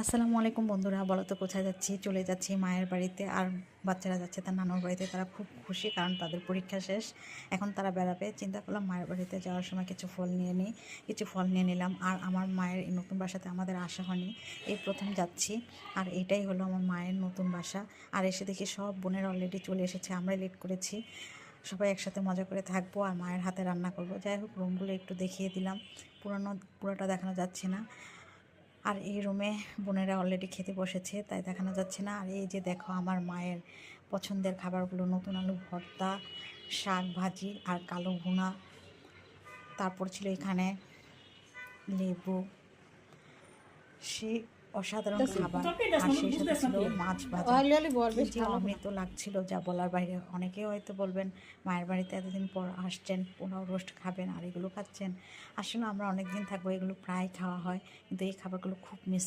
আসসালামু আলাইকুম বন্ধুরা, বলো তো কোথায় যাচ্ছি? চলে যাচ্ছি মায়ের বাড়িতে। আর বাচ্চারা যাচ্ছে তার নানুর বাড়িতে। তারা খুব খুশি, কারণ তাদের পরীক্ষা শেষ। এখন তারা বেড়াবে। চিন্তা করলাম মায়ের বাড়িতে যাওয়ার সময় কিছু ফল নিয়ে নিই। কিছু ফল নিয়ে নিলাম। আর আমার মায়ের এই নতুন বাসাতে আমাদের আসা হয়নি, এই প্রথম যাচ্ছি। আর এটাই হলো আমার মায়ের নতুন বাসা। আর এসে দেখি সব বোনের অলরেডি চলে এসেছে, আমরাই লেট করেছি। সবাই একসাথে মজা করে থাকবো আর মায়ের হাতে রান্না করব। যাই হোক, রুমগুলো একটু দেখিয়ে দিলাম। পুরোটা দেখানো যাচ্ছে না। আর এই রুমে বোনেরা অলরেডি খেতে বসেছে, তাই দেখানো যাচ্ছে না। আর এই যে দেখো আমার মায়ের পছন্দের খাবারগুলো: নতুন আলু ভর্তা, শাক ভাজি আর কালো ভুনা। তারপর ছিল এখানে লেবু। সে অসাধারণ খাবার। আর সেই সাথে ছিল মাছ ভাজা। কি যে অমৃত লাগছিল, যা বলার বাইরে। অনেকেই হয়তো বলবেন মায়ের বাড়িতে এতদিন পর আসছেন, পোলাও রোস্ট খাবেন আর এগুলো খাচ্ছেন। আসলে আমরা অনেক দিন থাকবো, এগুলো প্রায় খাওয়া হয়, কিন্তু এই খাবারগুলো খুব মিস